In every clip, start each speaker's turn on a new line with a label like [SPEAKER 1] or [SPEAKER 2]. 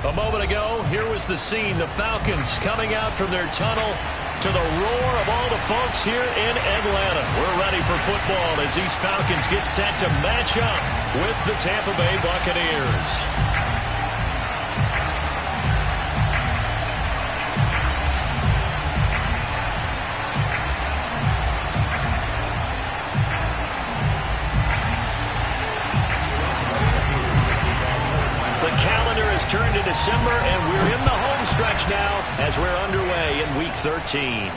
[SPEAKER 1] A moment ago, here was the scene. The Falcons coming out from their tunnel to the roar of all the folks here in Atlanta. We're ready for football as these Falcons get set to match up with the Tampa Bay Buccaneers. Turned to December, and we're in the home stretch now as we're underway in Week 13.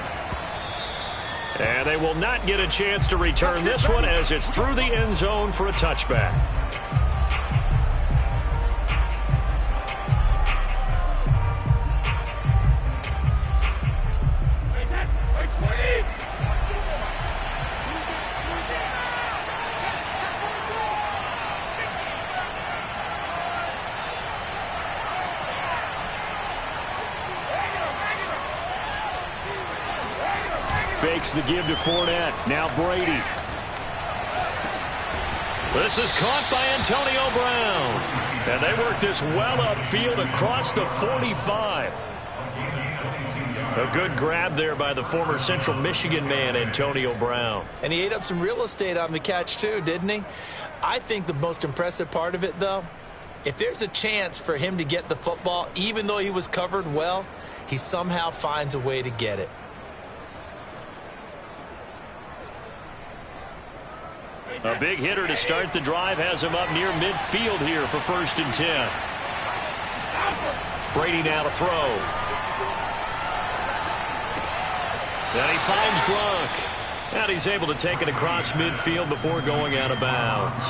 [SPEAKER 1] And they will not get a chance to return this one as it's through the end zone for a touchback. Fakes the give to Fournette. Now Brady. This is caught by Antonio Brown. And they work this well upfield across the 45. A good grab there by the former Central Michigan man, Antonio Brown.
[SPEAKER 2] And he ate up some real estate on the catch too, didn't he? I think the most impressive part of it, though, if there's a chance for him to get the football, even though he was covered well, he somehow finds a way to get it.
[SPEAKER 1] A big hitter to start the drive has him up near midfield here for 1st and 10. Brady now to throw. And he finds Gronk. And he's able to take it across midfield before going out of bounds.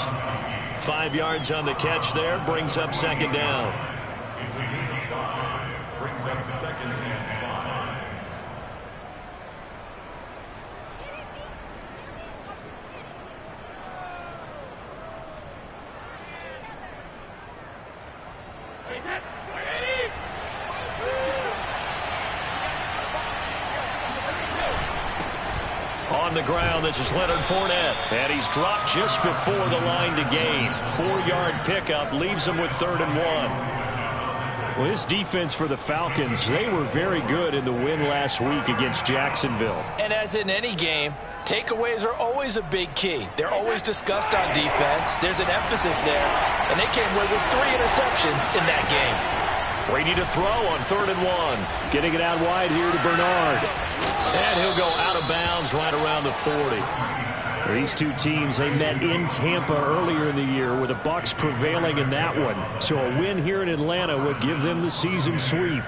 [SPEAKER 1] 5 yards on the catch there, brings up 2nd down.
[SPEAKER 3] Brings up 2nd and 5.
[SPEAKER 1] On the ground, this is Leonard Fournette. And he's dropped just before the line to gain. 4-yard pickup leaves him with 3rd and 1. Well, this defense for the Falcons, they were very good in the win last week against Jacksonville.
[SPEAKER 2] And as in any game, takeaways are always a big key. They're always discussed on defense. There's an emphasis there. And they came away with 3 interceptions in that game.
[SPEAKER 1] Brady to throw on 3rd and 1. Getting it out wide here to Bernard. And he'll go out of bounds right around the 40. These two teams, they met in Tampa earlier in the year with the Bucs prevailing in that one. So a win here in Atlanta would give them the season sweep.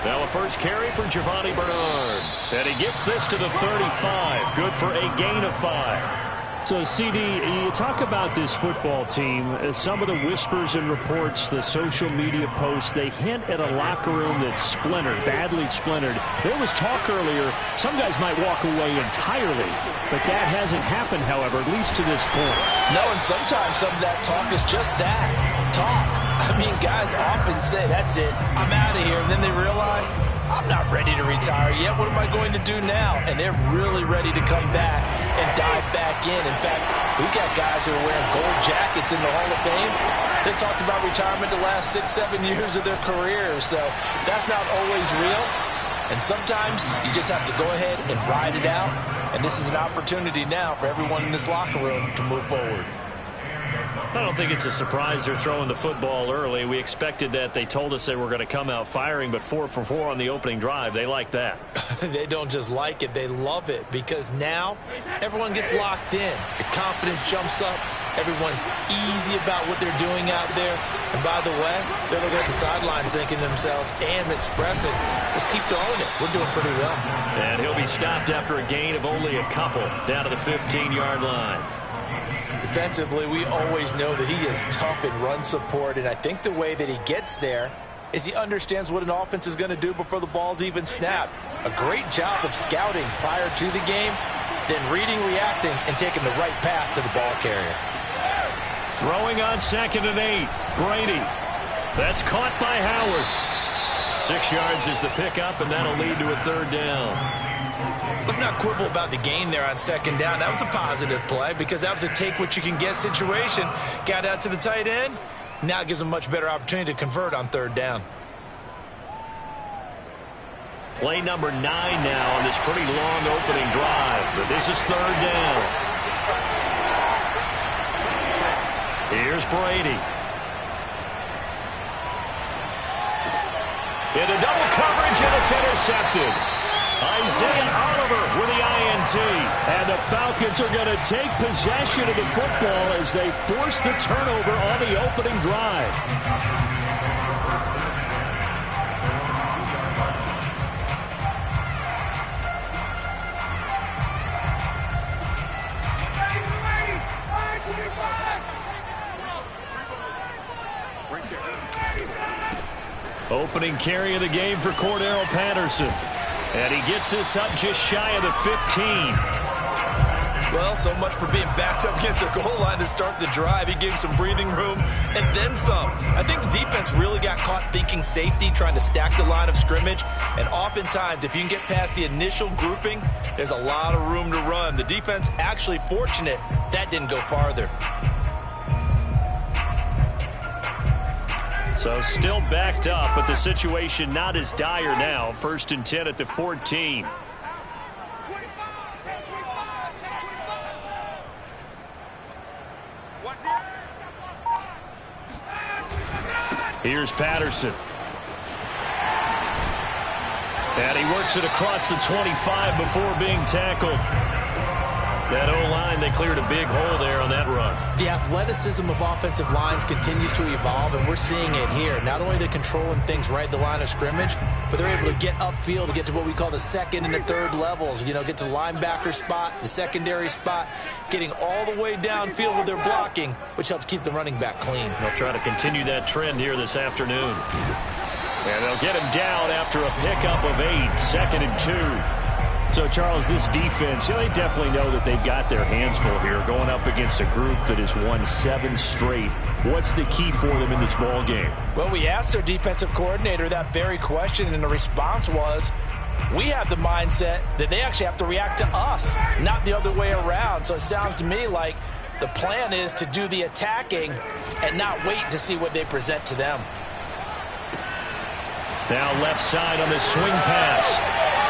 [SPEAKER 1] Now a first carry for Giovanni Bernard. And he gets this to the 35. Good for a gain of 5.
[SPEAKER 4] So, CD, you talk about this football team. Some of the whispers and reports, the social media posts, they hint at a locker room that's splintered, badly splintered. There was talk earlier, some guys might walk away entirely. But that hasn't happened, however, at least to this point.
[SPEAKER 2] No, and sometimes some of that talk is just that, talk. I mean, guys often say, that's it, I'm out of here. And then they realize, I'm not ready to retire yet. What am I going to do now? And they're really ready to come back and dive back in. In fact, we got guys who are wearing gold jackets in the Hall of Fame. They talked about retirement the last 6-7 years of their careers. So that's not always real. And sometimes you just have to go ahead and ride it out. And this is an opportunity now for everyone in this locker room to move forward.
[SPEAKER 1] I don't think it's a surprise they're throwing the football early. We expected that. They told us they were going to come out firing, but 4 for 4 on the opening drive. They like that.
[SPEAKER 2] They don't just like it, they love it, because now everyone gets locked in. Your confidence jumps up. Everyone's easy about what they're doing out there. And by the way, they're looking at the sidelines thinking to themselves and expressing, let's keep throwing it. We're doing pretty well.
[SPEAKER 1] And he'll be stopped after a gain of only a couple down to the 15-yard line.
[SPEAKER 2] Defensively, we always know that he is tough in run support, and I think the way that he gets there is he understands what an offense is going to do before the ball's even snapped. A great job of scouting prior to the game, then reading, reacting, and taking the right path to the ball carrier.
[SPEAKER 1] Throwing on 2nd and 8. Brady. That's caught by Howard. 6 yards is the pickup, and that'll lead to a 3rd down.
[SPEAKER 2] Let's not quibble about the gain there on 2nd down. That was a positive play because that was a take-what-you-can-get situation. Got out to the tight end. Now it gives them a much better opportunity to convert on 3rd down.
[SPEAKER 1] Play number 9 now on this pretty long opening drive, but this is 3rd down. Here's Brady. Into double coverage, and it's intercepted. Isaiah Oliver with the INT.
[SPEAKER 4] And the Falcons are going to take possession of the football as they force the turnover on the opening drive.
[SPEAKER 1] Opening carry of the game for Cordero Patterson. And he gets this up just shy of the 15.
[SPEAKER 2] Well, so much for being backed up against the goal line to start the drive. He gave some breathing room and then some. I think the defense really got caught thinking safety, trying to stack the line of scrimmage. And oftentimes, if you can get past the initial grouping, there's a lot of room to run. The defense actually fortunate that didn't go farther.
[SPEAKER 1] So still backed up, but the situation not as dire now. 1st and 10 at the 14. Here's Patterson. And he works it across the 25 before being tackled. That O-line, they cleared a big hole there on that run.
[SPEAKER 2] The athleticism of offensive lines continues to evolve, and we're seeing it here. Not only are they controlling things right at the line of scrimmage, but they're able to get upfield to get to what we call the 2nd and the 3rd levels. You know, get to the linebacker spot, the secondary spot, getting all the way downfield with their blocking, which helps keep the running back clean.
[SPEAKER 1] They'll try to continue that trend here this afternoon. And they'll get him down after a pickup of 8, 2nd and 2. So, Charles, this defense, they definitely know that they've got their hands full here going up against a group that has won 7 straight. What's the key for them in this ball game?
[SPEAKER 2] Well, we asked their defensive coordinator that very question, and the response was, we have the mindset that they actually have to react to us, not the other way around. So it sounds to me like the plan is to do the attacking and not wait to see what they present to them.
[SPEAKER 1] Now left side on this swing pass.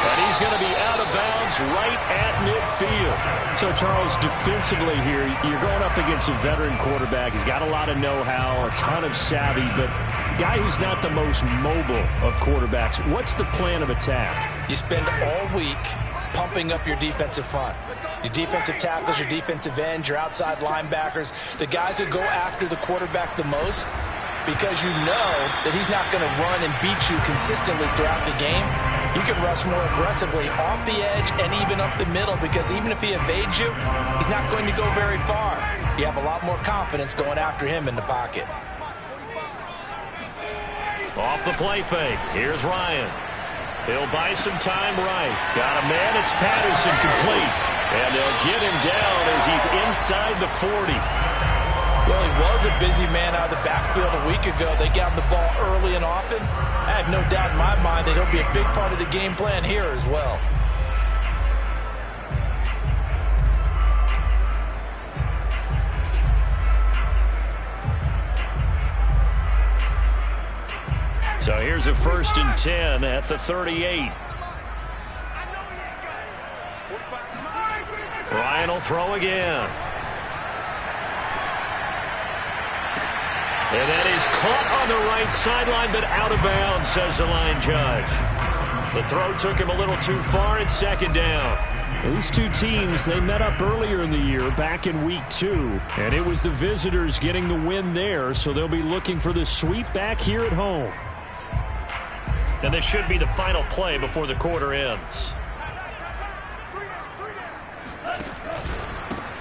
[SPEAKER 1] And he's going to be out of bounds right at midfield. So, Charles, defensively here, you're going up against a veteran quarterback. He's got a lot of know-how, a ton of savvy, but a guy who's not the most mobile of quarterbacks. What's the plan of attack?
[SPEAKER 2] You spend all week pumping up your defensive front. Your defensive tackles, your defensive ends, your outside linebackers, the guys who go after the quarterback the most, because you know that he's not going to run and beat you consistently throughout the game. You can rush more aggressively off the edge and even up the middle, because even if he evades you, he's not going to go very far. You have a lot more confidence going after him in the pocket.
[SPEAKER 1] Off the play fake. Here's Ryan. He'll buy some time right. Got a man. It's Patterson complete. And they'll get him down as he's inside the 40.
[SPEAKER 2] Well, he was a busy man out of the backfield a week ago. They got the ball early and often. I have no doubt in my mind that he'll be a big part of the game plan here as well.
[SPEAKER 1] So here's a 1st and 10 at the 38. Ryan will throw again. And that is caught on the right sideline, but out of bounds, says the line judge. The throw took him a little too far. It's 2nd down.
[SPEAKER 4] These two teams, they met up earlier in the year, back in week 2. And it was the visitors getting the win there, so they'll be looking for the sweep back here at home.
[SPEAKER 1] And this should be the final play before the quarter ends.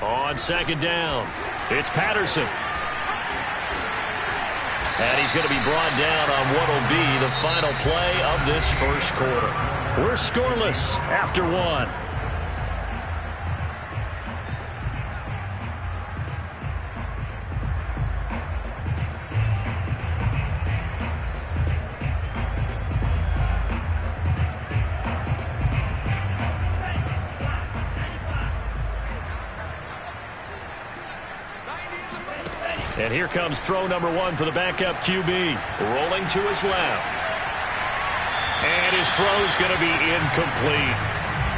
[SPEAKER 1] On 2nd down, it's Patterson. And he's going to be brought down on what will be the final play of this first quarter. We're scoreless after 1. And here comes throw number 1 for the backup QB. Rolling to his left. And his throw's going to be incomplete.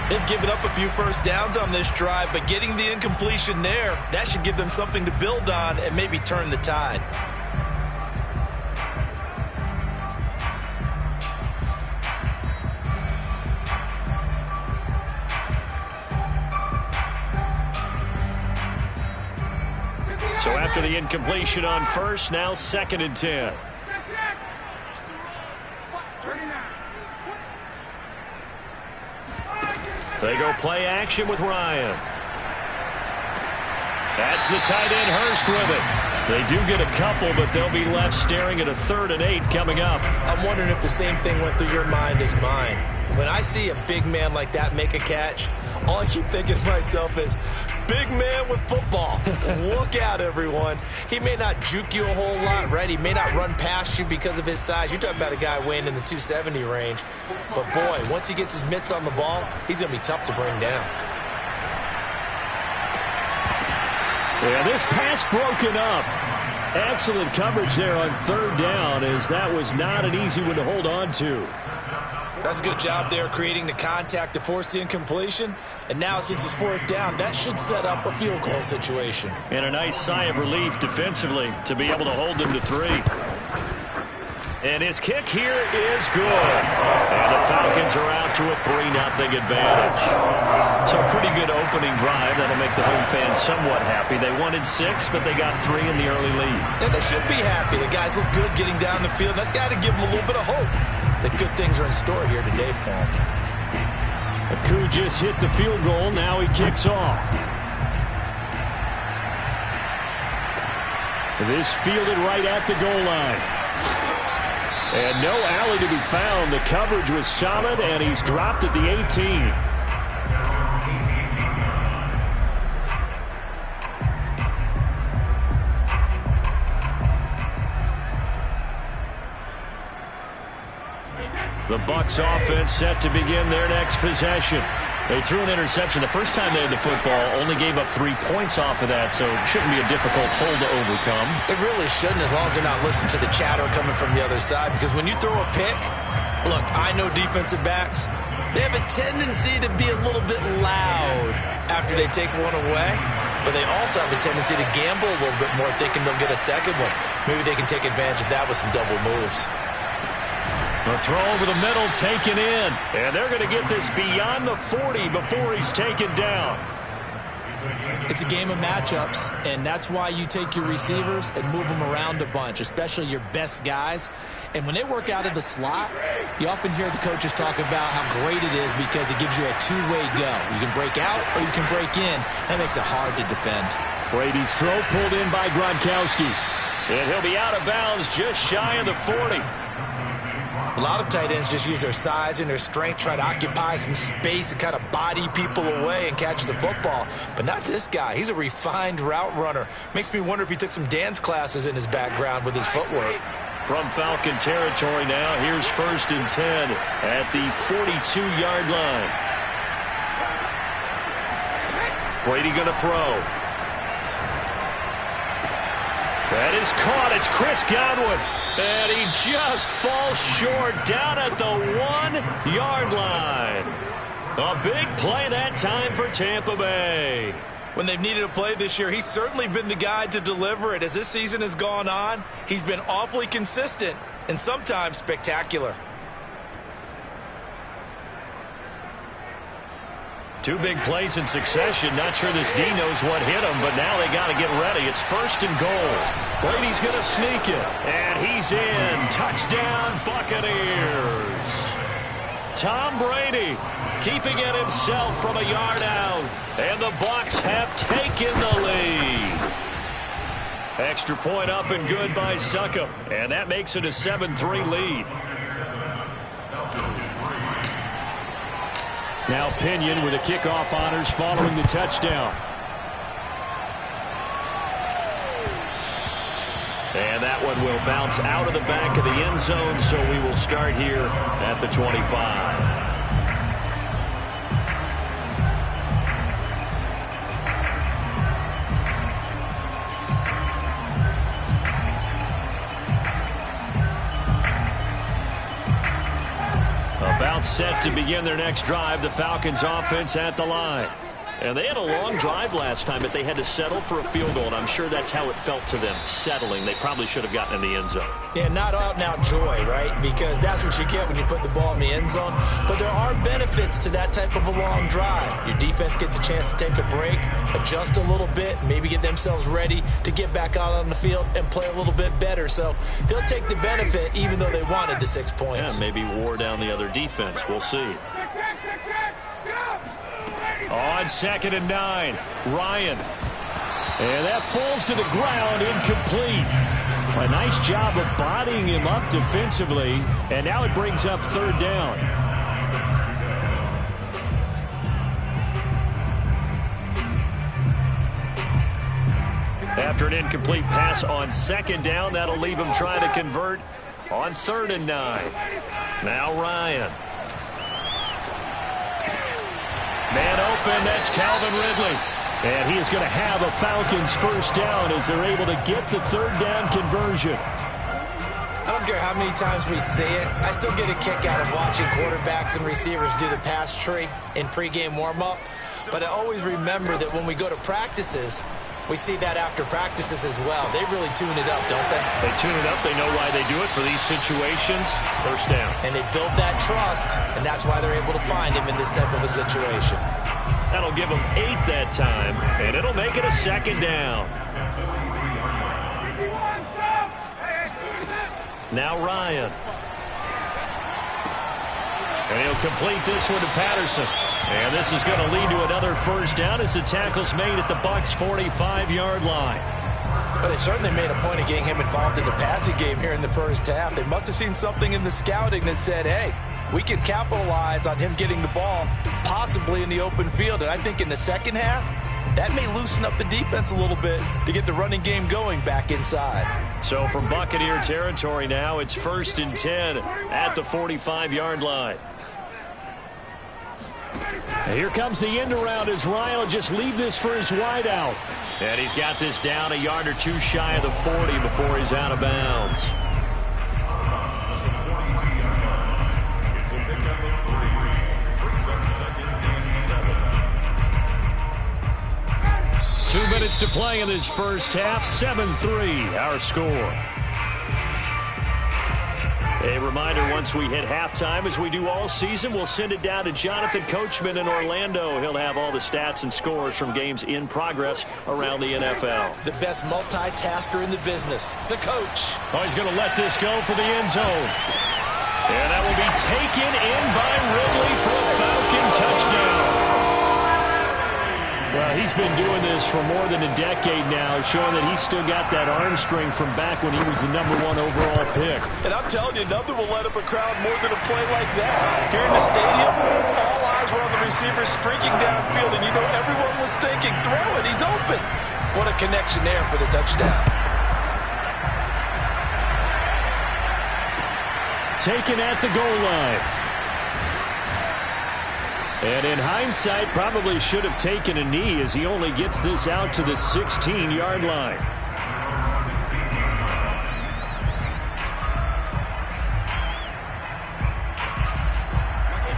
[SPEAKER 2] They've given up a few first downs on this drive, but getting the incompletion there, that should give them something to build on and maybe turn the tide.
[SPEAKER 1] So after the incompletion on first, now 2nd and 10. They go play action with Ryan. That's the tight end Hurst with it. They do get a couple, but they'll be left staring at a 3rd and 8 coming up.
[SPEAKER 2] I'm wondering if the same thing went through your mind as mine. When I see a big man like that make a catch, all I keep thinking to myself is, big man with football. Look out, everyone. He may not juke you a whole lot, right? He may not run past you because of his size. You're talking about a guy weighing in the 270 range. But, boy, once he gets his mitts on the ball, he's going to be tough to bring down.
[SPEAKER 4] Yeah, this pass broken up. Excellent coverage there on 3rd down, as that was not an easy one to hold on to.
[SPEAKER 2] That's a good job there creating the contact to force the incompletion. And now since it's 4th down, that should set up a field goal situation.
[SPEAKER 1] And a nice sigh of relief defensively to be able to hold them to 3. And his kick here is good. And the Falcons are out to a 3-0 advantage. So a pretty good opening drive. That'll make the home fans somewhat happy. They wanted 6, but they got 3 in the early lead.
[SPEAKER 2] And they should be happy. The guys look good getting down the field. That's got to give them a little bit of hope that good things are in store here today for him.
[SPEAKER 4] Aku just hit the field goal. Now he kicks off. This fielded right at the goal line. And no alley to be found. The coverage was solid, and he's dropped at the 18.
[SPEAKER 1] The Bucs offense set to begin their next possession. They threw an interception the first time they had the football, only gave up 3 points off of that, so it shouldn't be a difficult hole to overcome.
[SPEAKER 2] It really shouldn't, as long as they're not listening to the chatter coming from the other side, because when you throw a pick, look, I know defensive backs, they have a tendency to be a little bit loud after they take one away, but they also have a tendency to gamble a little bit more, thinking they'll get a second one. Maybe they can take advantage of that with some double moves.
[SPEAKER 1] The throw over the middle taken in. And they're going to get this beyond the 40 before he's taken down.
[SPEAKER 2] It's a game of matchups, and that's why you take your receivers and move them around a bunch, especially your best guys. And when they work out of the slot, you often hear the coaches talk about how great it is because it gives you a two-way go. You can break out or you can break in. That makes it hard to defend.
[SPEAKER 4] Brady's throw pulled in by Gronkowski.
[SPEAKER 1] And he'll be out of bounds just shy of the 40.
[SPEAKER 2] A lot of tight ends just use their size and their strength, try to occupy some space and kind of body people away and catch the football. But not this guy. He's a refined route runner. Makes me wonder if he took some dance classes in his background with his footwork.
[SPEAKER 1] From Falcon territory now, here's 1st and 10 at the 42-yard line. Brady going to throw. That is caught. It's Chris Godwin. And he just falls short down at the 1-yard line. A big play that time for Tampa Bay.
[SPEAKER 2] When they've needed a play this year, he's certainly been the guy to deliver it. As this season has gone on, he's been awfully consistent and sometimes spectacular.
[SPEAKER 1] 2 big plays in succession. Not sure this D knows what hit him, but now they got to get ready. It's 1st and goal. Brady's going to sneak it, and he's in. Touchdown, Buccaneers. Tom Brady keeping it himself from a yard out, and the Bucs have taken the lead. Extra point up and good by Succop, and that makes it a 7-3 lead.
[SPEAKER 4] Now Pinion with the kickoff honors following the touchdown.
[SPEAKER 1] And that one will bounce out of the back of the end zone, so we will start here at the 25. set to begin their next drive. The Falcons offense at the line. And they had a long drive last time, but they had to settle for a field goal, and I'm sure that's how it felt to them, settling. They probably should have gotten in the end zone.
[SPEAKER 2] Yeah, not out-and-out joy, right? Because that's what you get when you put the ball in the end zone. But there are benefits to that type of a long drive. Your defense gets a chance to take a break, adjust a little bit, maybe get themselves ready to get back out on the field and play a little bit better. So they'll take the benefit even though they wanted the 6 points.
[SPEAKER 1] Yeah, maybe wore down the other defense. We'll see. On 2nd and 9, Ryan. And that falls to the ground, incomplete. A nice job of bodying him up defensively. And now it brings up 3rd down. After an incomplete pass on 2nd down, that'll leave him trying to convert on 3rd and 9. Now Ryan. Man open, that's Calvin Ridley. And he is going to have a Falcons 1st down as they're able to get the 3rd down conversion.
[SPEAKER 2] I don't care how many times we see it. I still get a kick out of watching quarterbacks and receivers do the pass tree in pregame warm-up. But I always remember that when we go to practices, we see that after practices as well. They really tune it up, don't they?
[SPEAKER 1] They tune it up. They know why they do it for these situations. 1st down.
[SPEAKER 2] And they build that trust, and that's why they're able to find him in this type of a situation.
[SPEAKER 1] That'll give them 8 that time, and it'll make it a 2nd down. Now Ryan. And he'll complete this one to Patterson. And this is going to lead to another 1st down as the tackle's made at the Bucs' 45-yard line.
[SPEAKER 2] Well, they certainly made a point of getting him involved in the passing game here in the 1st half. They must have seen something in the scouting that said, hey, we can capitalize on him getting the ball possibly in the open field. And I think in the 2nd half, that may loosen up the defense a little bit to get the running game going back inside.
[SPEAKER 1] So from Buccaneer territory now, it's 1st and 10 at the 45-yard line.
[SPEAKER 4] And here comes the end around as Ryan will just leave this for his wideout.
[SPEAKER 1] And he's got this down a yard or 2 shy of the 40 before he's out of bounds.
[SPEAKER 3] It's a pickup of 3. Brings up 2nd and 7.
[SPEAKER 1] 2 minutes to play in this 1st half. 7-3 our score. A reminder, once we hit halftime, as we do all season, we'll send it down to Jonathan Coachman in Orlando. He'll have all the stats and scores from games in progress around the NFL.
[SPEAKER 2] The best multitasker in the business, the coach.
[SPEAKER 1] Oh, he's going to let this go for the end zone. And that will be taken in by Ridley for a Falcon touchdown.
[SPEAKER 4] Well, he's been doing this for more than a decade now, showing that he's still got that arm strength from back when he was the #1 overall pick.
[SPEAKER 2] And I'm telling you, nothing will let up a crowd more than a play like that. Here in the stadium, all eyes were on the receiver streaking downfield, and you know everyone was thinking, throw it, he's open. What a connection there for the touchdown.
[SPEAKER 4] Taken at the goal line. And in hindsight, probably should have taken a knee as he only gets this out to the 16-yard line.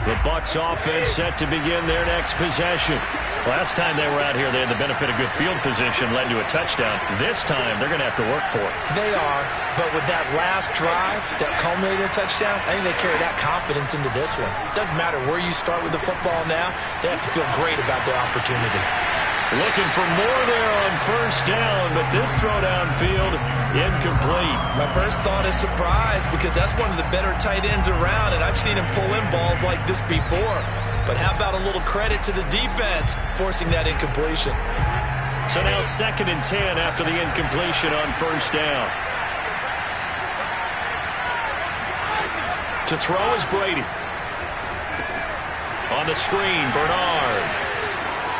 [SPEAKER 4] The Bucs offense set to begin their next possession.
[SPEAKER 1] Last time they were out here, they had the benefit of good field position, led to a touchdown. This time, they're going to have to work for it.
[SPEAKER 2] They are, but with that last drive that culminated in a touchdown, I think they carry that confidence into this one. Doesn't matter where you start with the football now, they have to feel great about their opportunity.
[SPEAKER 1] Looking for more there on 1st down, but this throw downfield, incomplete.
[SPEAKER 2] My first thought is surprise because that's one of the better tight ends around, and I've seen him pull in balls like this before. But how about a little credit to the defense forcing that incompletion?
[SPEAKER 1] So now 2nd and 10 after the incompletion on 1st down. To throw is Brady. On the screen, Bernard.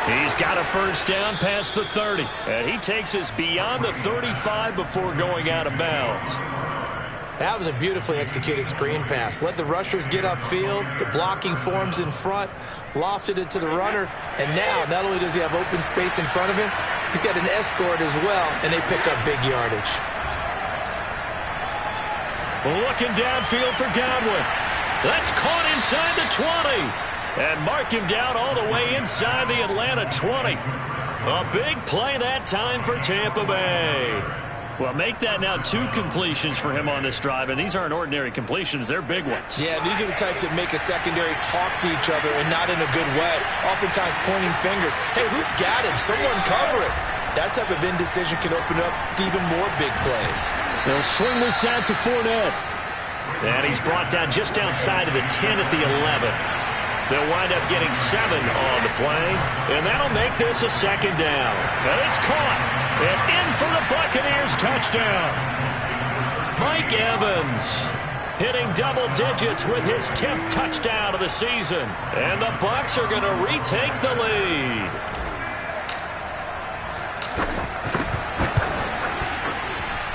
[SPEAKER 1] He's got a 1st down past the 30. And he takes us beyond the 35 before going out of bounds.
[SPEAKER 2] That was a beautifully executed screen pass. Let the rushers get upfield. The blocking forms in front. Lofted it to the runner. And now, not only does he have open space in front of him, he's got an escort as well, and they pick up big yardage.
[SPEAKER 1] Looking downfield for Godwin. That's caught inside the 20. And mark him down all the way inside the Atlanta 20. A big play that time for Tampa Bay.
[SPEAKER 4] Well, make that now 2 completions for him on this drive, and these aren't ordinary completions. They're big ones.
[SPEAKER 2] Yeah, these are the types that make a secondary talk to each other and not in a good way, oftentimes pointing fingers. Hey, who's got him? Someone cover it. That type of indecision can open up to even more big plays.
[SPEAKER 4] They'll swing this out to Fournette.
[SPEAKER 1] And he's brought down just outside of the 10 at the 11. They'll wind up getting 7 on the play, and that'll make this a second down. And it's caught, and in for the Buccaneers touchdown. Mike Evans hitting double digits with his 10th touchdown of the season, and the Bucs are going to retake the lead.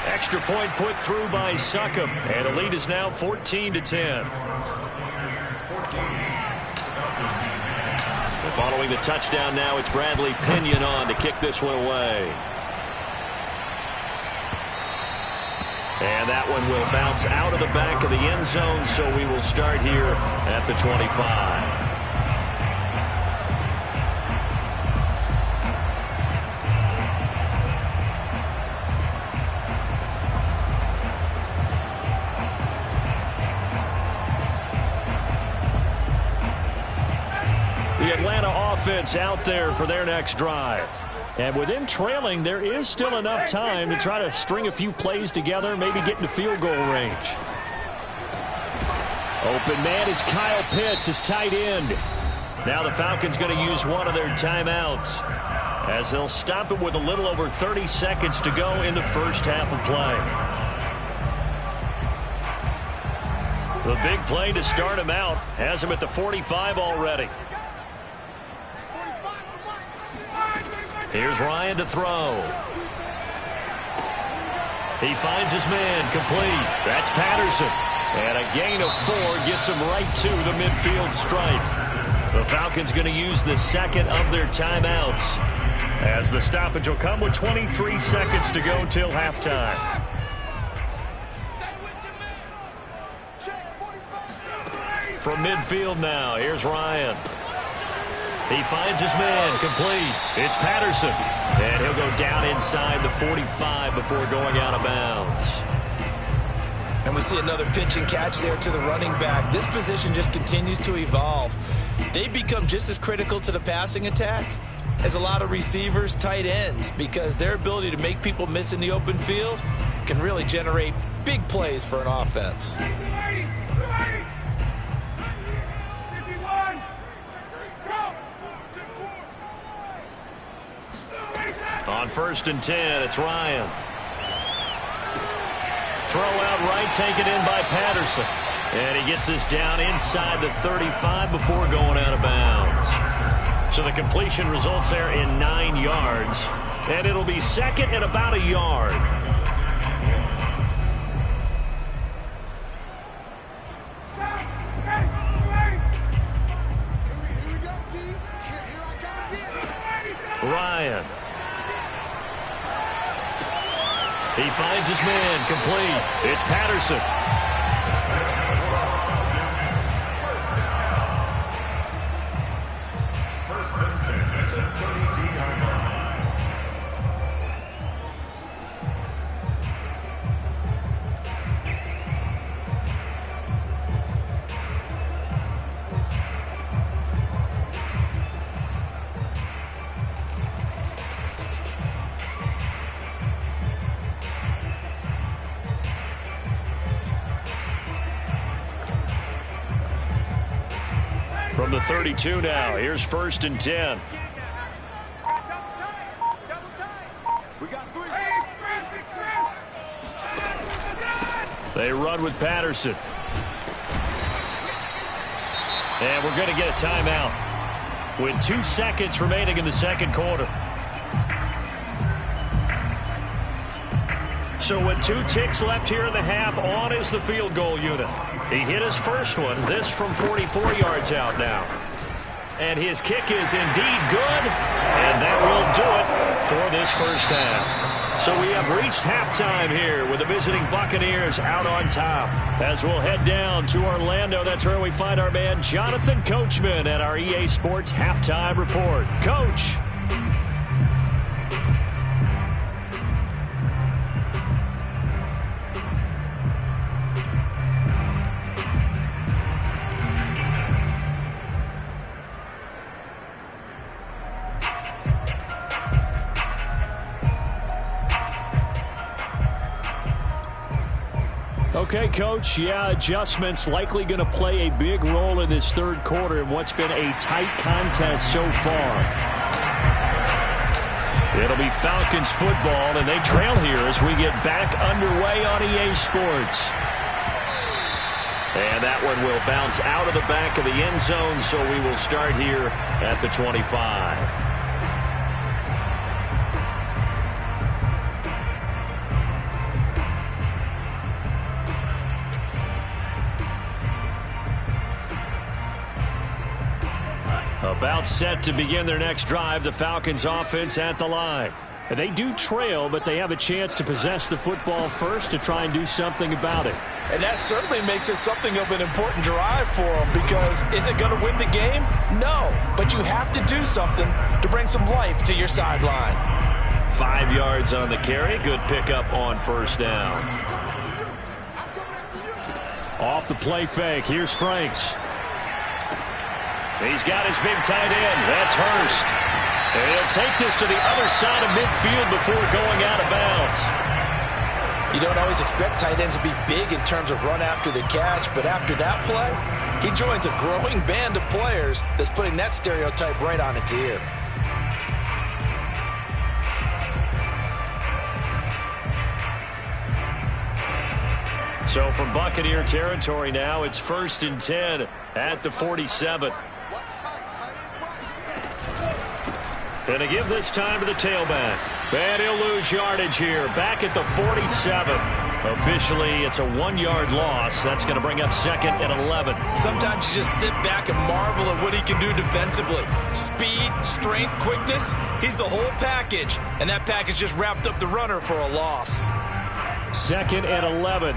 [SPEAKER 1] Extra point put through by Succop, and the lead is now 14-10. Following the touchdown now, it's Bradley Pinion on to kick this one away. And that one will bounce out of the back of the end zone, so we will start here at the 25. Offense out there for their next drive. And with them trailing, there is still enough time to try to string a few plays together, maybe get into field goal range. Open man is Kyle Pitts, his tight end. Now the Falcons going to use one of their timeouts as they'll stop it with a little over 30 seconds to go in the first half of play. The big play to start him out has him at the 45 already. Here's Ryan to throw. He finds his man complete. That's Patterson. And a gain of 4 gets him right to the midfield stripe. The Falcons going to use the second of their timeouts as the stoppage will come with 23 seconds to go till halftime. From midfield now, here's Ryan. He finds his man complete. It's Patterson. And he'll go down inside the 45 before going out of bounds.
[SPEAKER 2] And we see another pitch and catch there to the running back. This position just continues to evolve. They become just as critical to the passing attack as a lot of receivers, tight ends, because their ability to make people miss in the open field can really generate big plays for an offense.
[SPEAKER 1] On 1st and 10, it's Ryan. Throw out right, taken in by Patterson. And he gets this down inside the 35 before going out of bounds. So the completion results there in 9 yards. And it'll be second and about a yard. Ryan. He finds his man complete. It's Patterson.
[SPEAKER 3] First and 10 at the 30-yard line.
[SPEAKER 1] From the 32 now, here's 1st and 10.
[SPEAKER 3] We got 3.
[SPEAKER 1] They run with Patterson. And we're going to get a timeout with 2 seconds remaining in the second quarter. So with 2 ticks left here in the half, on is the field goal unit. He hit his first one, this from 44 yards out now. And his kick is indeed good, and that will do it. for this first half. So we have reached halftime here with the visiting Buccaneers out on top. As we'll head down to Orlando, that's where we find our man Jonathan Coachman at our EA Sports Halftime Report. Coach. Okay, Coach, adjustments likely going to play a big role in this third quarter in what's been a tight contest so far. It'll be Falcons football, and they trail here as we get back underway on EA Sports. And that one will bounce out of the back of the end zone, so we will start here at the 25. About set to begin their next drive, the Falcons offense at the line. And they do trail, but they have a chance to possess the football first to try and do something about it.
[SPEAKER 2] And that certainly makes it something of an important drive for them, because is it going to win the game? No, but you have to do something to bring some life to your sideline.
[SPEAKER 1] 5 yards on the carry. Good pickup on first down.
[SPEAKER 4] Off the play fake, here's Franks.
[SPEAKER 1] He's got his big tight end. That's Hurst. And he'll take this to the other side of midfield before going out of bounds.
[SPEAKER 2] You don't always expect tight ends to be big in terms of run after the catch, but after that play, he joins a growing band of players that's putting that stereotype right on its ear.
[SPEAKER 1] So from Buccaneer territory now, it's 1st and 10 at the 47. And to give this time to the tailback. And he'll lose yardage here. Back at the 47. Officially, it's a 1-yard loss. That's going to bring up 2nd and 11.
[SPEAKER 2] Sometimes you just sit back and marvel at what he can do defensively. Speed, strength, quickness. He's the whole package. And that package just wrapped up the runner for a loss.
[SPEAKER 4] 2nd and 11.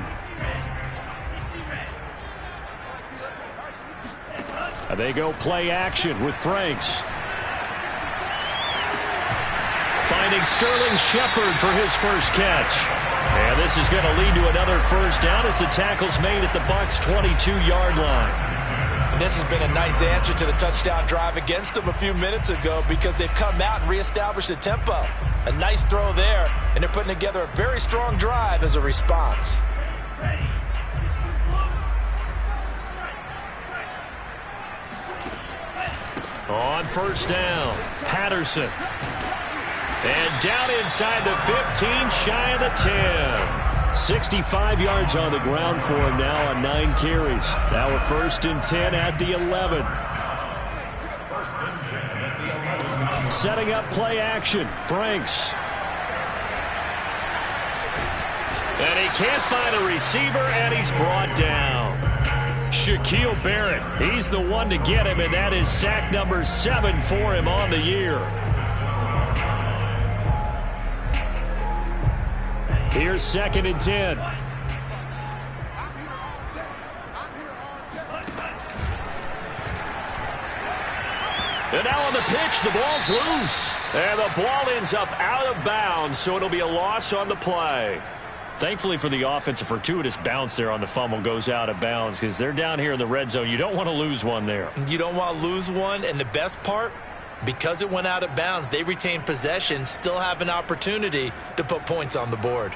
[SPEAKER 4] And they go play action with Franks.
[SPEAKER 1] Finding Sterling Shepard for his first catch. And this is going to lead to another first down as the tackle's made at the Bucs' 22-yard line.
[SPEAKER 2] And this has been a nice answer to the touchdown drive against them a few minutes ago, because they've come out and reestablished the tempo. A nice throw there, and they're putting together a very strong drive as a response.
[SPEAKER 1] On first down, Patterson. And down inside the 15, shy of the 10.
[SPEAKER 4] 65 yards on the ground for him now on 9 carries. Now we're 1st and 10 at the 11. Setting up play action. Franks.
[SPEAKER 1] And he can't find a receiver, and he's brought down. Shaquille Barrett, he's the one to get him, and that is sack number 7 for him on the year.
[SPEAKER 4] Here's 2nd and 10.
[SPEAKER 1] And now on the pitch, the ball's loose. And the ball ends up out of bounds, so it'll be a loss on the play. Thankfully for the offense, a fortuitous bounce there on the fumble goes out of bounds, because they're down here in the red zone. You don't want to lose one there.
[SPEAKER 2] You don't want to lose one, and the best part, because it went out of bounds, they retain possession, still have an opportunity to put points on the board.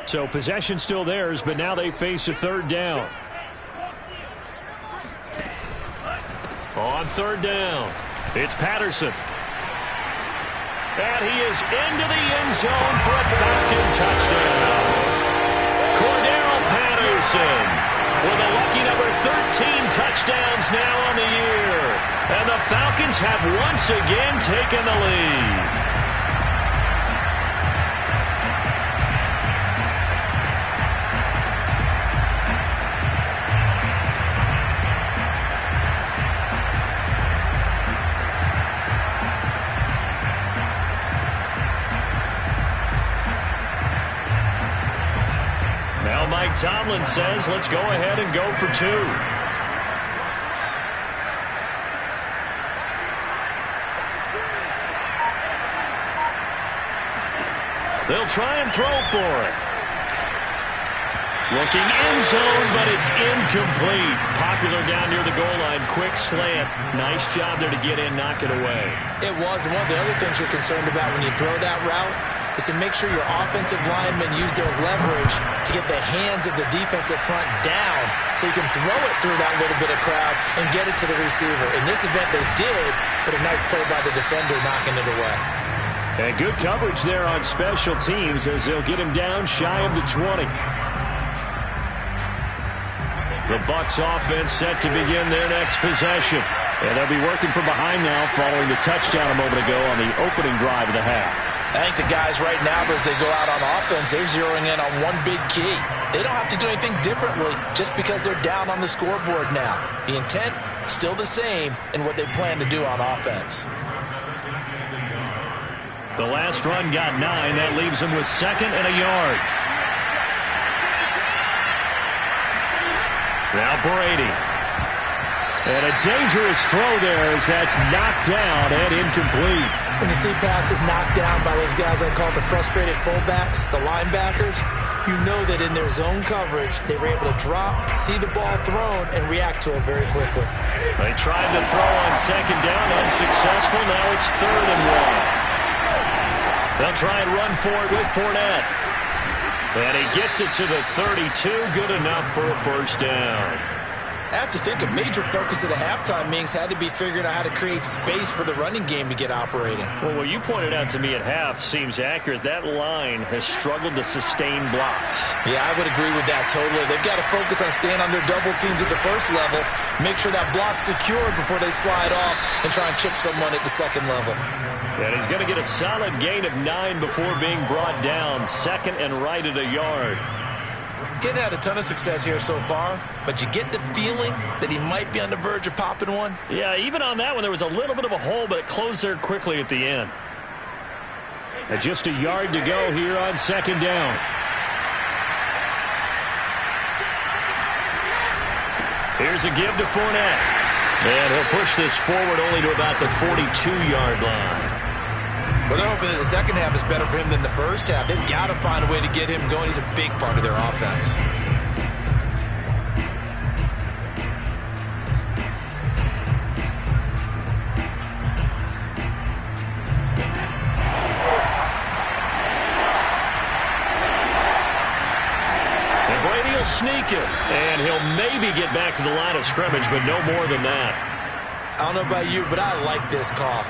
[SPEAKER 4] So possession still theirs, but now they face a 3rd down.
[SPEAKER 1] On 3rd down, it's Patterson. And he is into the end zone for a Falcon touchdown. Cordero Patterson with a lucky number 13 touchdowns now on the year. And the Falcons have once again taken the lead. Mike Tomlin says, let's go ahead and go for two. They'll try and throw for it. Looking end zone, but it's incomplete. Popular down near the goal line. Quick slant. Nice job there to get in, knock it away.
[SPEAKER 2] It was. And one of the other things you're concerned about when you throw that route is to make sure your offensive linemen use their leverage to get the hands of the defensive front down so you can throw it through that little bit of crowd and get it to the receiver. In this event, they did, but a nice play by the defender knocking it away.
[SPEAKER 1] And good coverage there on special teams as they'll get him down shy of the 20. The Bucs offense set to begin their next possession. And they'll be working from behind now following the touchdown a moment ago on the opening drive of the half.
[SPEAKER 2] I think the guys right now, as they go out on offense, they're zeroing in on one big key. They don't have to do anything differently just because they're down on the scoreboard now. The intent, still the same in what they plan to do on offense.
[SPEAKER 1] The last run got 9. That leaves them with 2nd and a yard. Now Brady. And a dangerous throw there as that's knocked down and incomplete.
[SPEAKER 2] When you see passes knocked down by those guys I call the frustrated fullbacks, the linebackers, you know that in their zone coverage, they were able to drop, see the ball thrown, and react to it very quickly.
[SPEAKER 1] They tried to throw on 2nd down, unsuccessful. Now it's 3rd and 1. They'll try and run for it with Fournette. And he gets it to the 32. Good enough for a first down.
[SPEAKER 2] I have to think a major focus at the halftime meetings had to be figuring out how to create space for the running game to get operating.
[SPEAKER 1] Well, what you pointed out to me at half seems accurate. That line has struggled to sustain blocks.
[SPEAKER 2] Yeah, I would agree with that totally. They've got to focus on staying on their double teams at the first level, make sure that block's secured before they slide off and try and chip someone at the second level.
[SPEAKER 1] And he's going to get a solid gain of 9 before being brought down. 2nd and right at a yard.
[SPEAKER 2] Getting had a ton of success here so far, but you get the feeling that he might be on the verge of popping one.
[SPEAKER 1] Yeah, even on that one, there was a little bit of a hole, but it closed there quickly at the end. And just a yard to go here on 2nd down. Here's a give to Fournette. And he'll push this forward only to about the 42-yard line.
[SPEAKER 2] Well, they're hoping that the second half is better for him than the first half. They've got to find a way to get him going. He's a big part of their offense.
[SPEAKER 1] And Brady will sneak it. And he'll maybe get back to the line of scrimmage, but no more than that.
[SPEAKER 2] I don't know about you, but I like this call.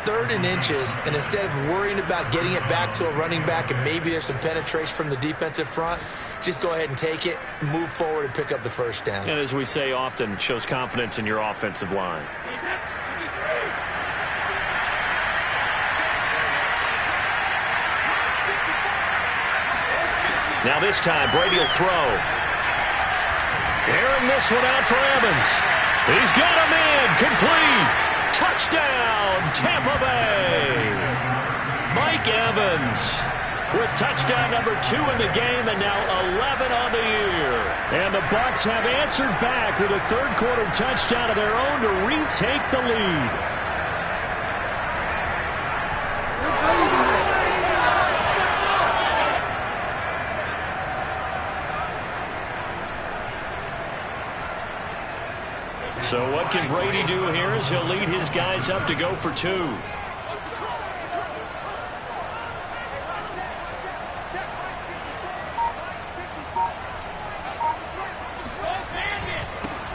[SPEAKER 2] 3rd and inches, and instead of worrying about getting it back to a running back and maybe there's some penetration from the defensive front, just go ahead and take it, move forward, and pick up the first down.
[SPEAKER 1] And as we say often, shows confidence in your offensive line. Now this time, Brady will throw. Airing this one out for Evans. He's got him in, complete. Touchdown, Tampa Bay. Mike Evans with touchdown number 2 in the game and now 11 on the year. And the Bucs have answered back with a third-quarter touchdown of their own to retake the lead. So what can Brady do here as he'll lead his guys up to go for 2?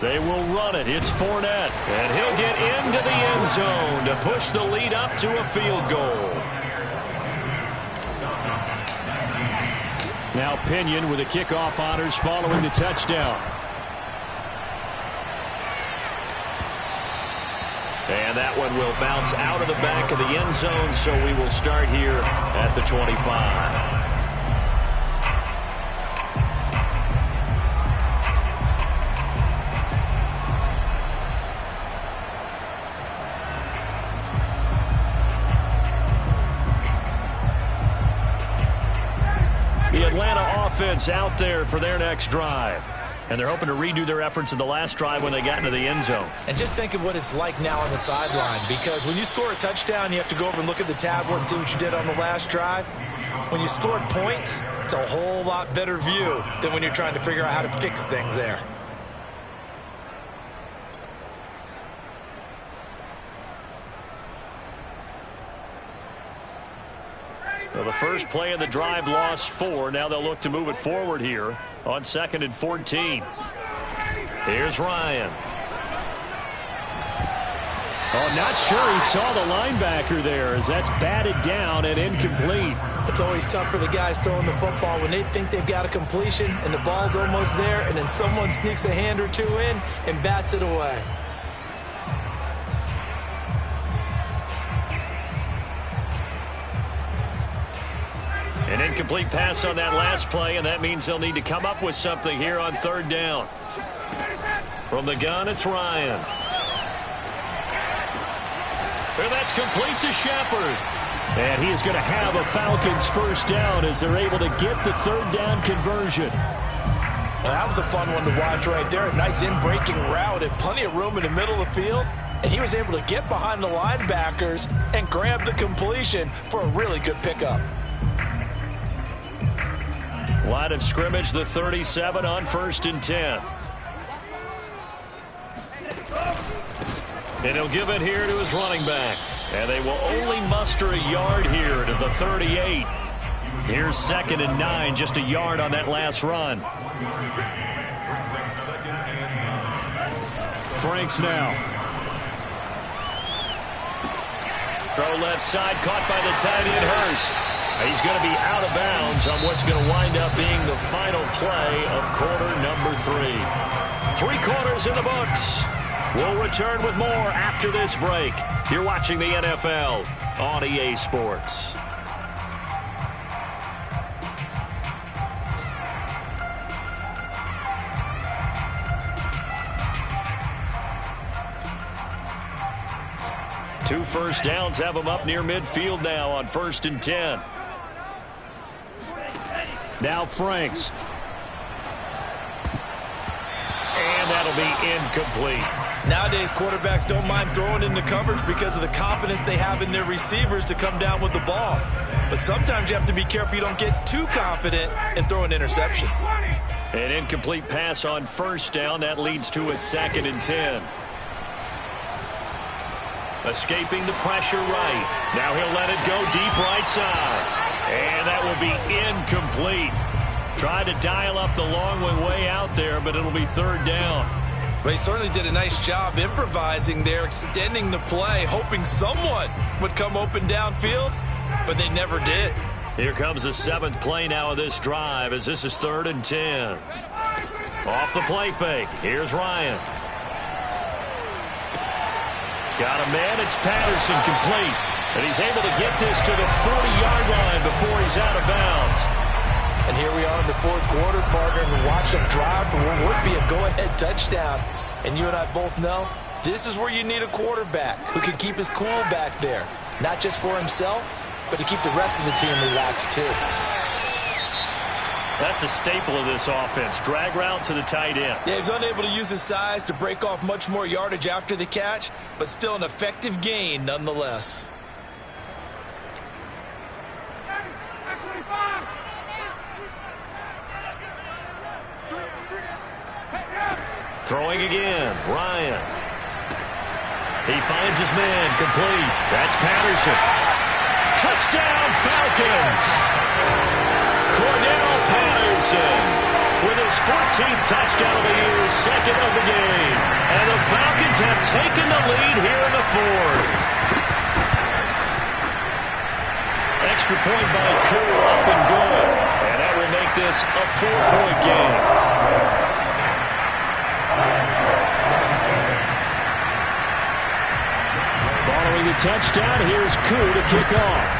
[SPEAKER 1] They will run it. It's Fournette. And he'll get into the end zone to push the lead up to a field goal. Now Pinion with the kickoff honors following the touchdown. And that one will bounce out of the back of the end zone, so we will start here at the 25. The Atlanta offense out there for their next drive. And they're hoping to redo their efforts in the last drive when they got into the end zone.
[SPEAKER 2] And just think of what it's like now on the sideline, because when you score a touchdown, you have to go over and look at the tablet and see what you did on the last drive. When you scored points, it's a whole lot better view than when you're trying to figure out how to fix things there.
[SPEAKER 1] Well, the first play of the drive lost 4. Now they'll look to move it forward here on 2nd and 14. Here's Ryan.
[SPEAKER 4] Oh, not sure he saw the linebacker there as that's batted down and incomplete.
[SPEAKER 2] It's always tough for the guys throwing the football when they think they've got a completion and the ball's almost there, and then someone sneaks a hand or two in and bats it away.
[SPEAKER 1] An incomplete pass on that last play, and that means they'll need to come up with something here on 3rd down. From the gun, it's Ryan. And that's complete to Shepard.
[SPEAKER 4] And he is going to have a Falcons first down as they're able to get the 3rd down conversion.
[SPEAKER 2] Well, that was a fun one to watch right there. A nice in-breaking route and plenty of room in the middle of the field. And he was able to get behind the linebackers and grab the completion for a really good pickup.
[SPEAKER 1] Line of scrimmage, the 37 on 1st and 10. And he'll give it here to his running back. And they will only muster a yard here to the 38. Here's 2nd and 9, just a yard on that last run.
[SPEAKER 4] Franks now.
[SPEAKER 1] Throw left side, caught by the tight end Hurst. He's going to be out of bounds on what's going to wind up being the final play of quarter number 3. 3 quarters in the books. We'll return with more after this break. You're watching the NFL on EA Sports. Two first downs have them up near midfield now on 1st and 10.
[SPEAKER 4] Now Franks.
[SPEAKER 1] And that'll be incomplete.
[SPEAKER 2] Nowadays, quarterbacks don't mind throwing into coverage because of the confidence they have in their receivers to come down with the ball. But sometimes you have to be careful you don't get too confident and throw an interception.
[SPEAKER 1] An incomplete pass on 1st down. That leads to a 2nd and 10. Escaping the pressure right. Now he'll let it go deep right side. And that will be incomplete. Tried to dial up the long way out there, but it'll be 3rd down.
[SPEAKER 2] Well, he certainly did a nice job improvising there, extending the play, hoping someone would come open downfield, but they never did.
[SPEAKER 1] Here comes the 7th play now of this drive as this is 3rd and 10. Off the play fake. Here's Ryan. Got a man. It's Patterson complete. And he's able to get this to the 40-yard line before he's out of bounds.
[SPEAKER 2] And here we are in the 4th quarter, partner, and watch them drive for what would be a go-ahead touchdown. And you and I both know this is where you need a quarterback who can keep his cool back there, not just for himself, but to keep the rest of the team relaxed too.
[SPEAKER 1] That's a staple of this offense. Drag route to the tight end.
[SPEAKER 2] Yeah, he's unable to use his size to break off much more yardage after the catch, but still an effective gain nonetheless.
[SPEAKER 1] Throwing again, Ryan. He finds his man, complete. That's Patterson. Touchdown, Falcons! Cordell Patterson with his 14th touchdown of the year, 2nd of the game. And the Falcons have taken the lead here in the 4th. Extra point by Koo, up and good. And that will make this a 4-point game.
[SPEAKER 4] Following the touchdown, here's Koo to kick off.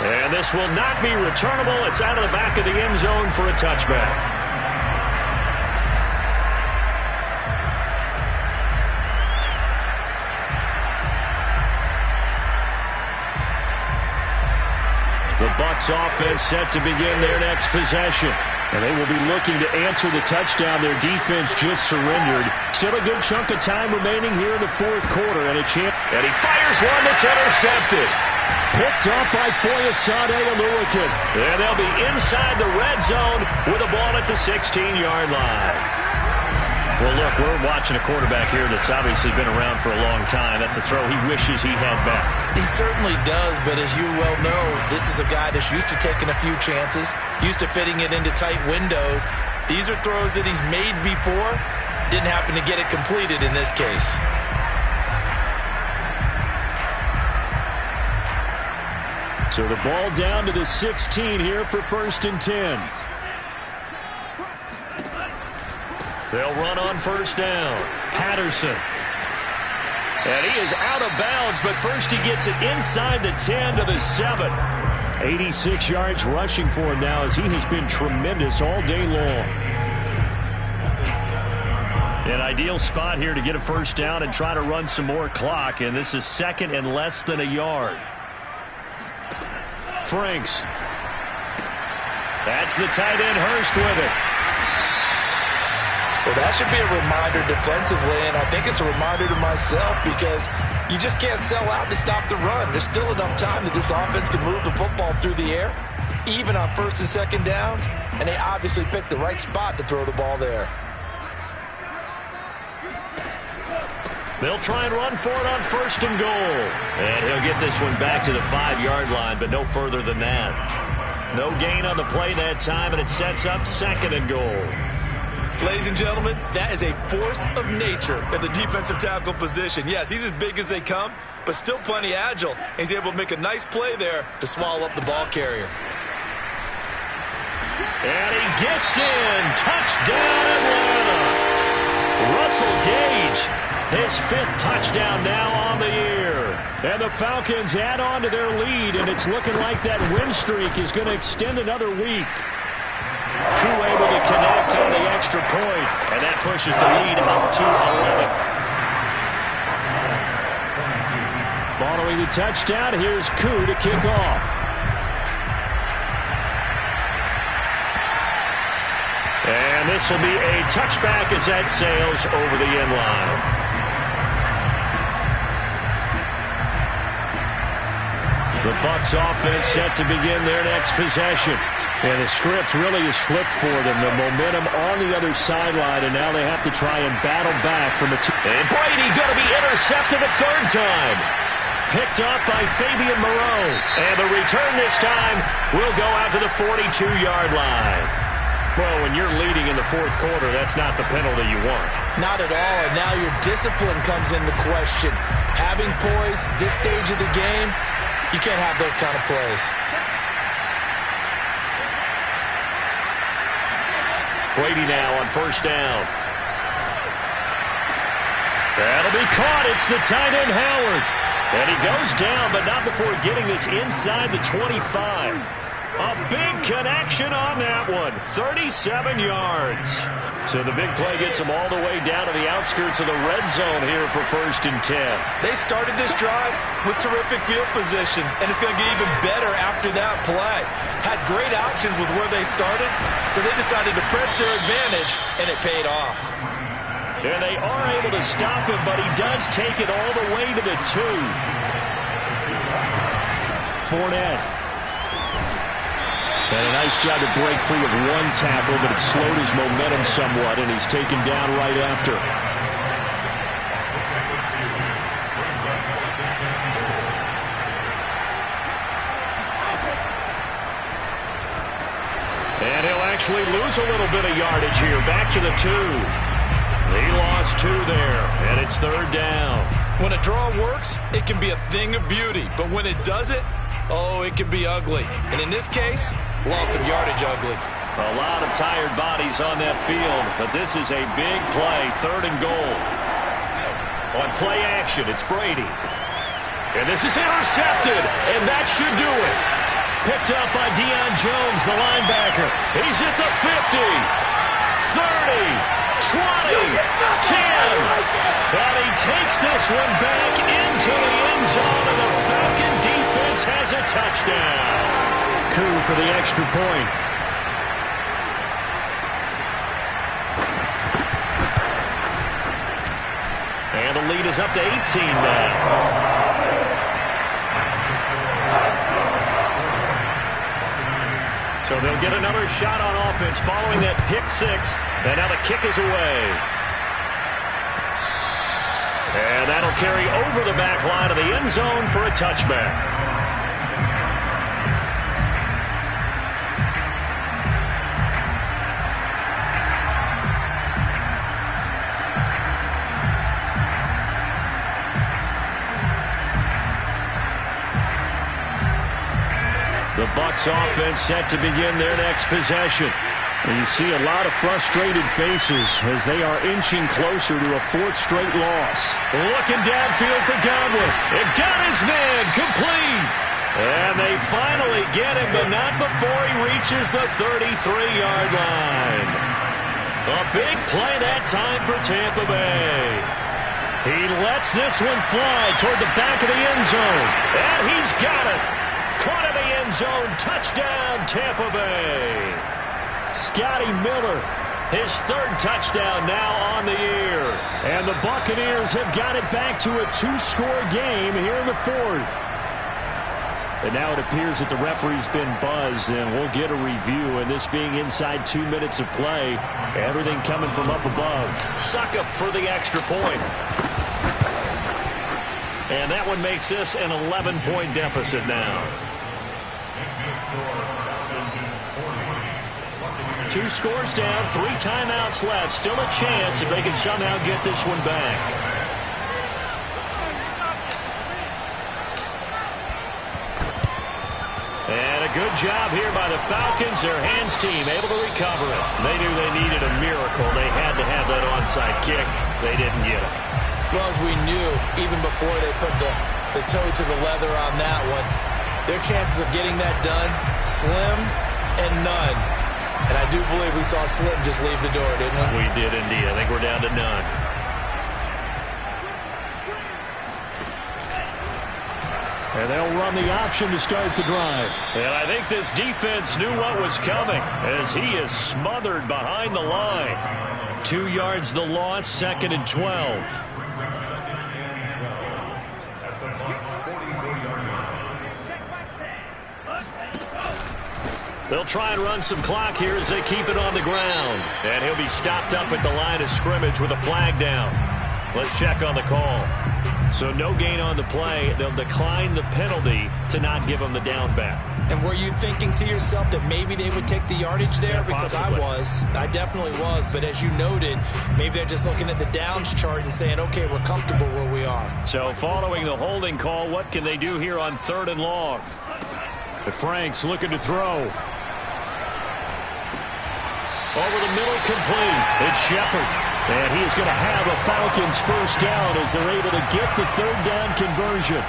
[SPEAKER 1] And this will not be returnable. It's out of the back of the end zone for a touchback. The Bucs offense set to begin their next possession.
[SPEAKER 4] And they will be looking to answer the touchdown their defense just surrendered. Still a good chunk of time remaining here in the fourth quarter. And
[SPEAKER 1] and he fires one that's intercepted.
[SPEAKER 4] Picked up by Foyesade Oluwakin.
[SPEAKER 1] And they'll be inside the red zone with a ball at the 16-yard line. Well, look, we're watching a quarterback here that's obviously been around for a long time. That's a throw he wishes he had back.
[SPEAKER 2] He certainly does, but as you well know, this is a guy that's used to taking a few chances, used to fitting it into tight windows. These are throws that he's made before. Didn't happen to get it completed in this case.
[SPEAKER 4] So the ball down to the 16 here for 1st and 10.
[SPEAKER 1] They'll run on first down. Patterson. And he is out of bounds, but first he gets it inside the 10 to the 7.
[SPEAKER 4] 86 yards rushing for him now as he has been tremendous all day long.
[SPEAKER 1] An ideal spot here to get a first down and try to run some more clock, and this is 2nd and less than a yard. Franks. That's the tight end Hurst with it.
[SPEAKER 2] Well, that should be a reminder defensively, and I think it's a reminder to myself because you just can't sell out to stop the run. There's still enough time that this offense can move the football through the air, even on 1st and 2nd downs, and they obviously picked the right spot to throw the ball there.
[SPEAKER 1] They'll try and run for it on 1st and goal. And he'll get this one back to the 5-yard line, but no further than that. No gain on the play that time, and it sets up 2nd and goal.
[SPEAKER 2] Ladies and gentlemen, that is a force of nature at the defensive tackle position. Yes, he's as big as they come, but still plenty agile. And he's able to make a nice play there to swallow up the ball carrier.
[SPEAKER 1] And he gets in. Touchdown, Atlanta. Russell Gage, his 5th touchdown now on the year.
[SPEAKER 4] And the Falcons add on to their lead, and it's looking like that win streak is going to extend another week.
[SPEAKER 1] Crew able to connect on the extra point, and that pushes the lead up to 11.
[SPEAKER 4] Following the touchdown, here's Koo to kick off.
[SPEAKER 1] And this will be a touchback as that sails over the end line. The Bucs offense set to begin their next possession.
[SPEAKER 4] And the script really is flipped for them. The momentum on the other sideline, and now they have to try and battle back from a
[SPEAKER 1] And Brady going to be intercepted a 3rd time. Picked up by Fabian Moreau. And the return this time will go out to the 42-yard line. Well, when you're leading in the 4th quarter, that's not the penalty you want.
[SPEAKER 2] Not at all, and now your discipline comes into question. Having poise this stage of the game, you can't have those kind of plays.
[SPEAKER 1] Brady now on 1st down. That'll be caught. It's the tight end Howard. And he goes down, but not before getting this inside the 25. A big connection on that one. 37 yards. So the big play gets them all the way down to the outskirts of the red zone here for 1st and 10.
[SPEAKER 2] They started this drive with terrific field position, and it's going to get even better after that play. Had great options with where they started, so they decided to press their advantage, and it paid off.
[SPEAKER 1] And they are able to stop him, but he does take it all the way to the 2.
[SPEAKER 4] Fournette. And a nice job to break free of one tackle, but it slowed his momentum somewhat, and he's taken down right after.
[SPEAKER 1] And he'll actually lose a little bit of yardage here. Back to the 2. He lost 2 there, and it's 3rd down.
[SPEAKER 2] When a draw works, it can be a thing of beauty, but when it doesn't, oh, it can be ugly. And in this case, loss of yardage ugly.
[SPEAKER 1] A lot of tired bodies on that field, but this is a big play, 3rd and goal. On play action, it's Brady. And this is intercepted, and that should do it. Picked up by Deion Jones, the linebacker. He's at the 50, 30, 20, 10. And he takes this one back into the end zone, and the Falcon defense has a touchdown.
[SPEAKER 4] Koo for the extra point.
[SPEAKER 1] And the lead is up to 18 now. So they'll get another shot on offense following that pick six. And now the kick is away. And that'll carry over the back line of the end zone for a touchback. The Bucs offense set to begin their next possession.
[SPEAKER 4] And you see a lot of frustrated faces as they are inching closer to a fourth straight loss.
[SPEAKER 1] Looking downfield for Godwin. It got his man complete. And they finally get him, but not before he reaches the 33-yard line. A big play that time for Tampa Bay. He lets this one fly toward the back of the end zone. And he's got it. Caught in the end zone. Touchdown, Tampa Bay. Scotty Miller, his third touchdown now on the year.
[SPEAKER 4] And the Buccaneers have got it back to a two-score game here in the fourth. And now it appears that the referee's been buzzed, and we'll get a review. And this being inside 2 minutes of play, everything coming from up above.
[SPEAKER 1] Suck up for the extra point. And that one makes this an 11-point deficit now. 2 scores down, 3 timeouts left. Still a chance if they can somehow get this one back. And a good job here by the Falcons. Their hands team able to recover it. They knew they needed a miracle. They had to have that onside kick. They didn't get it.
[SPEAKER 2] Well, as we knew, even before they put the toe to the leather on that one, their chances of getting that done, slim and none. And I do believe we saw Slim just leave the door, didn't we?
[SPEAKER 1] We did indeed. I think we're down to none.
[SPEAKER 4] And they'll run the option to start the drive.
[SPEAKER 1] And I think this defense knew what was coming as he is smothered behind the line. 2 yards the loss, 2nd and 12. They'll try and run some clock here as they keep it on the ground. And he'll be stopped up at the line of scrimmage with a flag down. Let's check on the call. So no gain on the play. They'll decline the penalty to not give him the down back.
[SPEAKER 2] And were you thinking to yourself that maybe they would take the yardage there?
[SPEAKER 1] Yeah,
[SPEAKER 2] because
[SPEAKER 1] possibly.
[SPEAKER 2] I definitely was. But as you noted, maybe they're just looking at the downs chart and saying, okay, we're comfortable where we are.
[SPEAKER 1] So following the holding call, what can they do here on 3rd and long?
[SPEAKER 4] The Franks looking to throw.
[SPEAKER 1] Over the middle, complete. It's Shepard.
[SPEAKER 4] And he is going to have a Falcons first down as they're able to get the 3rd down conversion.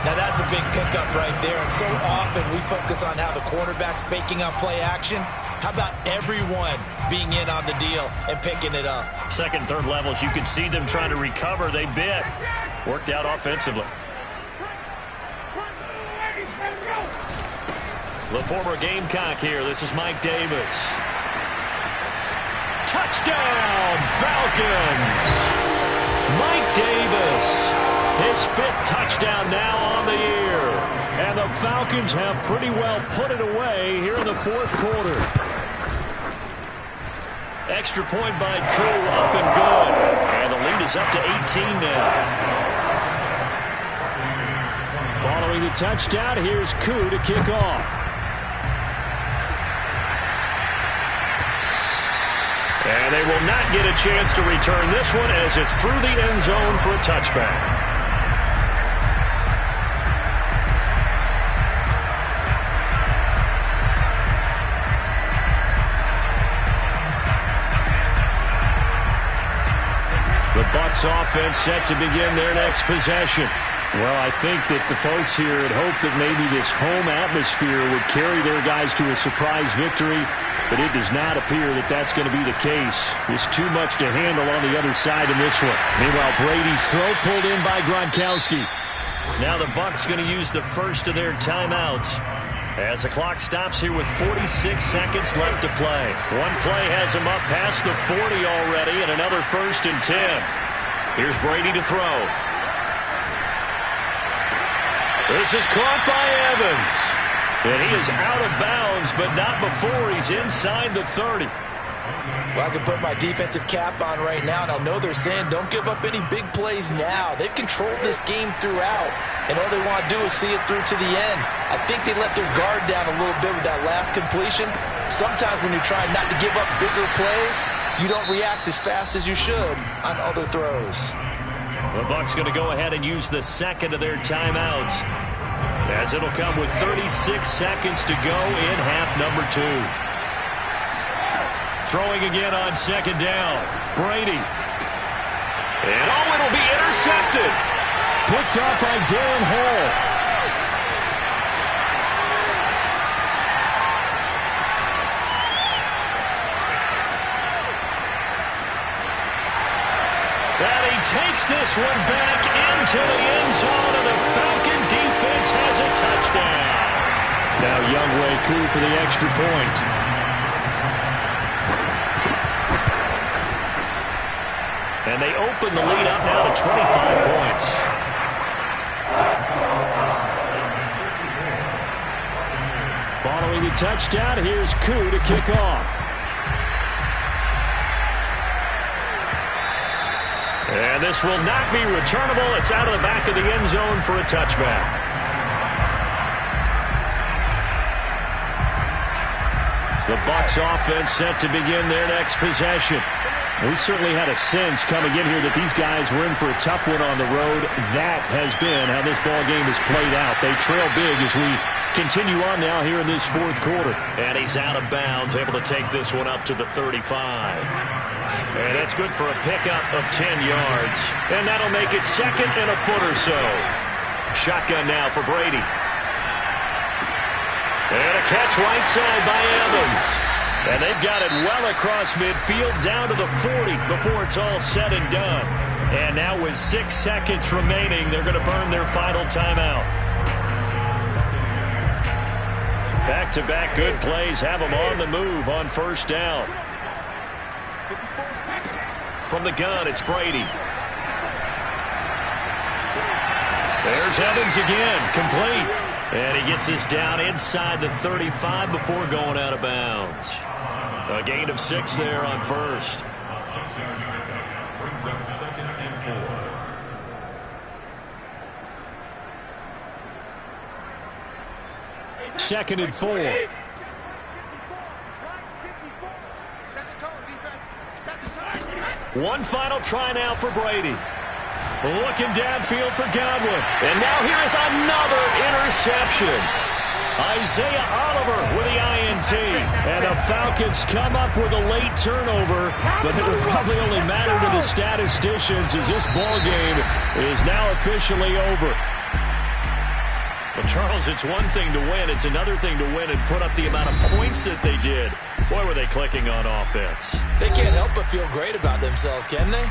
[SPEAKER 2] Now that's a big pickup right there. And so often we focus on how the quarterback's faking out play action. How about everyone being in on the deal and picking it up?
[SPEAKER 1] 2nd, 3rd levels, you can see them trying to recover. They bit. Worked out offensively. The former Gamecock here. This is Mike Davis. Touchdown, Falcons! Mike Davis, his 5th touchdown now on the year. And the Falcons have pretty well put it away here in the 4th quarter. Extra point by Koo, up and good. And the lead is up to 18 now.
[SPEAKER 4] Following the touchdown, here's Koo to kick off.
[SPEAKER 1] And they will not get a chance to return this one as it's through the end zone for a touchback. The Bucs offense set to begin their next possession.
[SPEAKER 4] Well, I think that the folks here had hoped that maybe this home atmosphere would carry their guys to a surprise victory. But it does not appear that that's going to be the case. There's too much to handle on the other side in this one. Meanwhile, Brady's throw pulled in by Gronkowski.
[SPEAKER 1] Now the Bucs going to use the first of their timeouts As the clock stops here with 46 seconds left to play. One play has him up past the 40 already, and another 1st and 10. Here's Brady to throw. This is caught by Evans. And he is out of bounds, but not before he's inside the 30.
[SPEAKER 2] Well, I can put my defensive cap on right now, and I know they're saying don't give up any big plays now. They've controlled this game throughout, and all they want to do is see it through to the end. I think they let their guard down a little bit with that last completion. Sometimes when you're trying not to give up bigger plays, you don't react as fast as you should on other throws.
[SPEAKER 1] The Bucs going to go ahead and use the second of their timeouts, as it'll come with 36 seconds to go in half number 2. Throwing again on 2nd down. Brady. And it'll be intercepted.
[SPEAKER 4] Picked up by Darren Hall.
[SPEAKER 1] And he takes this one back into the end zone, and the Falcon defense has a touchdown.
[SPEAKER 4] Now Younghoe Koo for the extra point.
[SPEAKER 1] And they open the lead up now to 25 points.
[SPEAKER 4] Following the touchdown, here's Koo to kick off.
[SPEAKER 1] And this will not be returnable. It's out of the back of the end zone for a touchback. The Bucs offense set to begin their next possession.
[SPEAKER 4] We certainly had a sense coming in here that these guys were in for a tough one on the road. That has been how this ball game has played out. They trail big as we continue on now here in this 4th quarter.
[SPEAKER 1] And he's out of bounds, able to take this one up to the 35. And that's good for a pickup of 10 yards. And that'll make it 2nd and a foot or so. Shotgun now for Brady. And a catch right side by Evans. And they've got it well across midfield down to the 40 before it's all said and done. And now with 6 seconds remaining, they're going to burn their final timeout. Back-to-back good plays have them on the move on 1st down. From the gun, it's Brady. There's Evans again, complete. And he gets this down inside the 35 before going out of bounds. A gain of 6 there on 1st.
[SPEAKER 3] Brings up 2nd and 4.
[SPEAKER 4] 2nd and 4.
[SPEAKER 1] One final try now for Brady. Looking downfield for Godwin. And now here is another interception. Isaiah Oliver with the INT.
[SPEAKER 4] And the Falcons come up with a late turnover, but it will probably only matter to the statisticians as this ball game is now officially over.
[SPEAKER 1] Well, Charles, it's one thing to win. It's another thing to win and put up the amount of points that they did. Boy, were they clicking on offense.
[SPEAKER 2] They can't help but feel great about themselves, can they?